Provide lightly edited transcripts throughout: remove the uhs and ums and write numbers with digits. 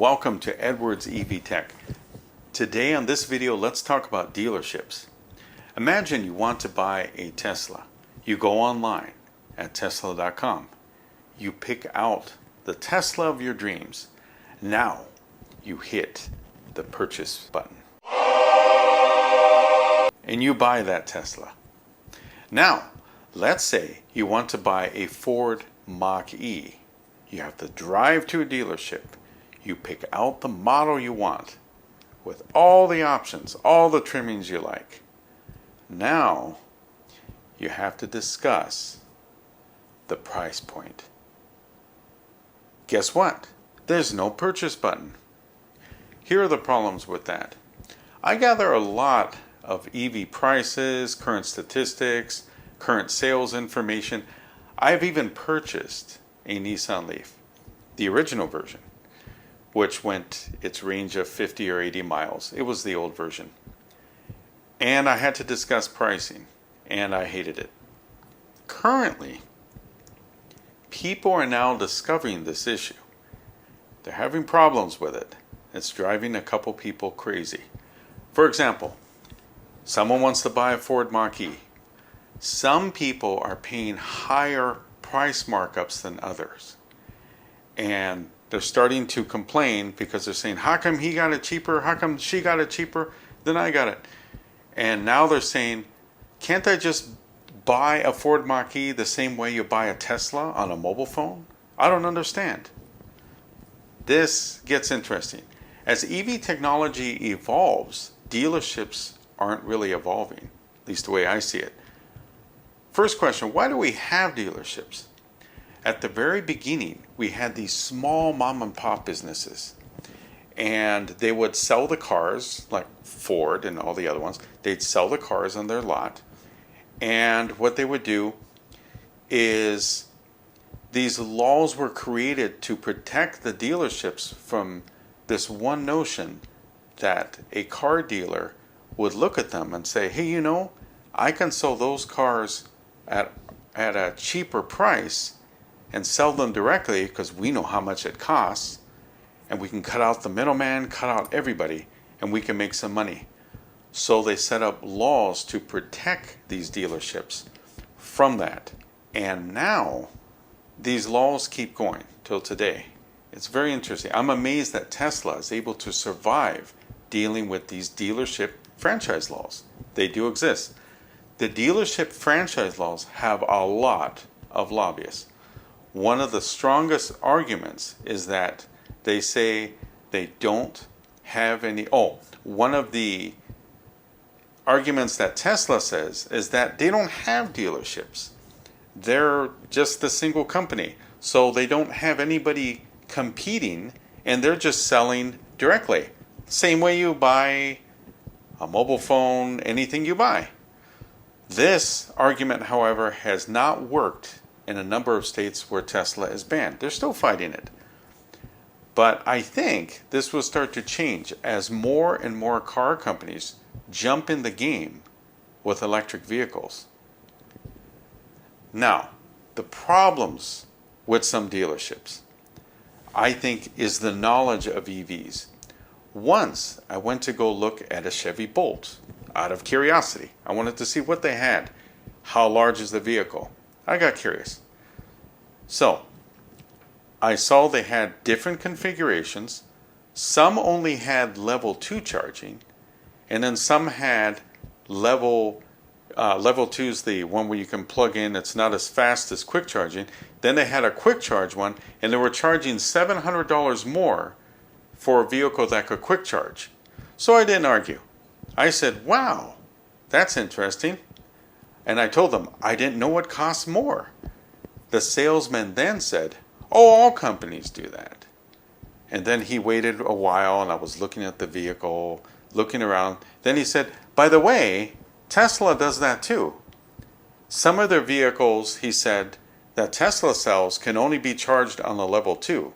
welcome to Edwards EV Tech. Today on this video, let's talk about dealerships. Imagine you want to buy a Tesla. You go online at tesla.com. You pick out the Tesla of your dreams. Now you hit the purchase button. And you buy that Tesla. Now, let's say you want to buy a Ford Mach-E. You have to drive to a dealership. You pick out the model you want with all the options, all the trimmings you like. Now, you have to discuss the price point. Guess what? There's no purchase button. Here are the problems with that. I gather a lot of EV prices, current statistics, current sales information. I've even purchased a Nissan Leaf, the original version, which went its range of 50 or 80 miles. It was the old version. And I had to discuss pricing, and I hated it. Currently, people are now discovering this issue. They're having problems with it. It's driving a couple people crazy. For example, someone wants to buy a Ford Mach-E. Some people are paying higher price markups than others. And they're starting to complain because they're saying, how come he got it cheaper? How come she got it cheaper than I got it? And now they're saying, can't I just buy a Ford Mach-E the same way you buy a Tesla on a mobile phone? I don't understand. This gets interesting. As EV technology evolves, dealerships aren't really evolving, at least the way I see it. First question, why do we have dealerships? At the very beginning, we had these small mom and pop businesses, and they would sell the cars, like Ford and all the other ones. They'd sell the cars on their lot, and what they would do is these laws were created to protect the dealerships from this one notion that a car dealer would look at them and say, hey, you know, I can sell those cars at a cheaper price and sell them directly because we know how much it costs, and we can cut out the middleman, cut out everybody, and we can make some money. So they set up laws to protect these dealerships from that. And now these laws keep going till today. It's very interesting. I'm amazed that Tesla is able to survive dealing with these dealership franchise laws. They do exist. The dealership franchise laws have a lot of lobbyists. One of the strongest arguments is that they say they don't have any. One of the arguments that Tesla says is that they don't have dealerships. They're just the single company. So they don't have anybody competing, and they're just selling directly. Same way you buy a mobile phone, anything you buy. This argument, however, has not worked in a number of states where Tesla is banned. They're still fighting it. But I think this will start to change as more and more car companies jump in the game with electric vehicles. Now, the problems with some dealerships, I think, is the knowledge of EVs. Once I went to go look at a Chevy Bolt out of curiosity. I wanted to see what they had. How large is the vehicle? I got curious. So, I saw they had different configurations. Some only had level 2 charging, and then some had level 2 is the one where you can plug in. It's not as fast as quick charging. Then they had a quick charge one, and they were charging $700 more for a vehicle that could quick charge. So I didn't argue. I said, wow, that's interesting. And I told them I didn't know it costs more. The salesman then said, oh, all companies do that. And then he waited a while, and I was looking at the vehicle, looking around. Then he said, by the way, Tesla does that too. Some of their vehicles, he said, that Tesla sells can only be charged on a level 2.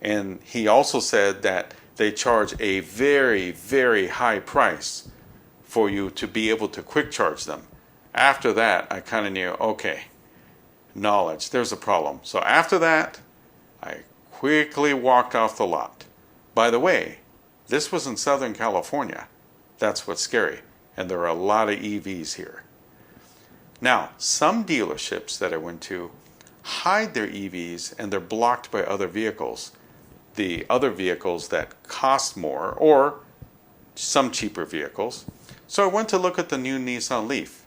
And he also said that they charge a very, very high price for you to be able to quick charge them. After that, I kind of knew, okay, knowledge, there's a problem. So after that, I quickly walked off the lot. By the way, this was in Southern California. That's what's scary. And there are a lot of EVs here. Now, some dealerships that I went to hide their EVs and they're blocked by other vehicles. The other vehicles that cost more or some cheaper vehicles. So I went to look at the new Nissan Leaf.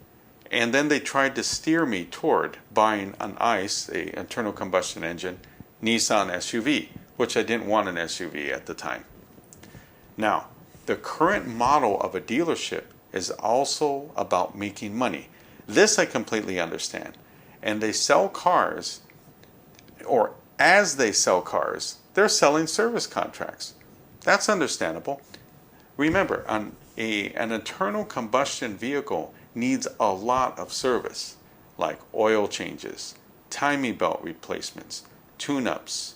And then they tried to steer me toward buying an ICE, a internal combustion engine, Nissan SUV, which I didn't want an SUV at the time. Now, the current model of a dealership is also about making money. This I completely understand. And they sell cars, or as they sell cars, they're selling service contracts. That's understandable. Remember, an internal combustion vehicle needs a lot of service, like oil changes, timing belt replacements, tune-ups,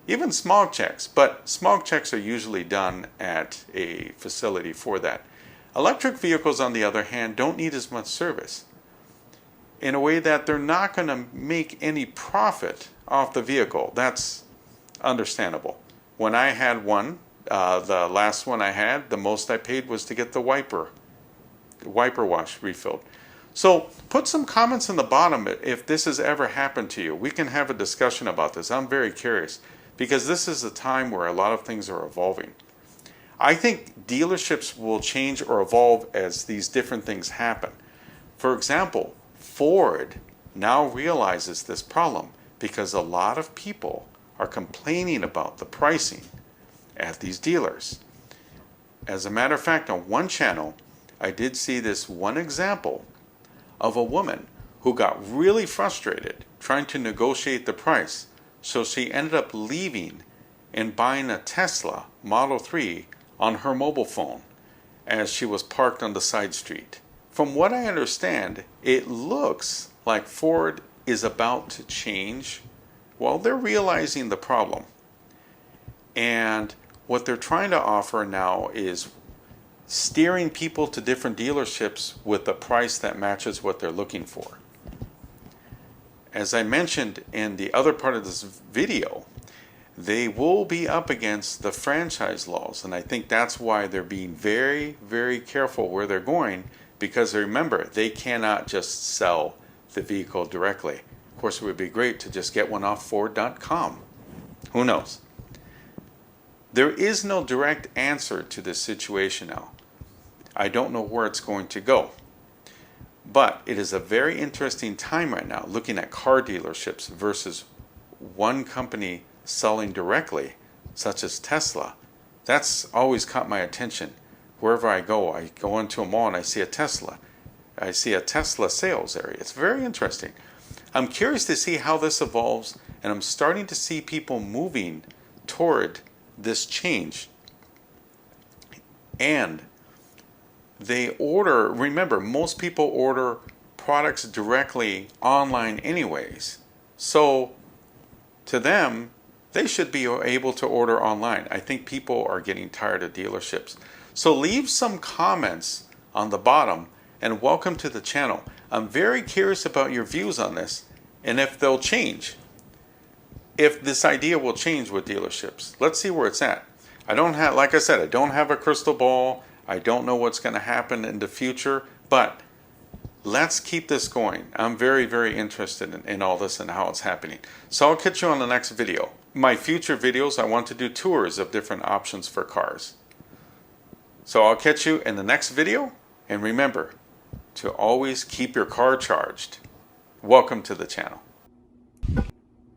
even smog checks. But smog checks are usually done at a facility for that. Electric vehicles, on the other hand, don't need as much service, in a way that they're not going to make any profit off the vehicle. That's understandable. When I had one, the last one I had, the most I paid was to get the wiper wash refilled. So put some comments in the bottom if this has ever happened to you. We can have a discussion about this. I'm very curious, because this is a time where a lot of things are evolving. I think dealerships will change or evolve as these different things happen. For example, Ford now realizes this problem because a lot of people are complaining about the pricing at these dealers. As a matter of fact, on one channel, I did see this one example of a woman who got really frustrated trying to negotiate the price. So she ended up leaving and buying a Tesla Model 3 on her mobile phone as she was parked on the side street. From what I understand, it looks like Ford is about to change. Well, they're realizing the problem. And what they're trying to offer now is steering people to different dealerships with a price that matches what they're looking for. As I mentioned in the other part of this video, they will be up against the franchise laws, and I think that's why they're being very, very careful where they're going, because remember, they cannot just sell the vehicle directly. Of course, it would be great to just get one off Ford.com. Who knows? There is no direct answer to this situation now. I don't know where it's going to go. But it is a very interesting time right now looking at car dealerships versus one company selling directly, such as Tesla. That's always caught my attention. Wherever I go into a mall and I see a Tesla. I see a Tesla sales area. It's very interesting. I'm curious to see how this evolves, and I'm starting to see people moving toward this change. And they order, remember, most people order products directly online anyways. So to them, they should be able to order online. I think people are getting tired of dealerships. So leave some comments on the bottom, and welcome to the channel. I'm very curious about your views on this and if they'll change. If this idea will change with dealerships. Let's see where it's at. I don't have, like I said, I don't have a crystal ball. I don't know what's going to happen in the future, but let's keep this going. I'm very, very interested in all this and how it's happening. So I'll catch you on the next video. My future videos, I want to do tours of different options for cars. So I'll catch you in the next video, and remember to always keep your car charged. Welcome to the channel.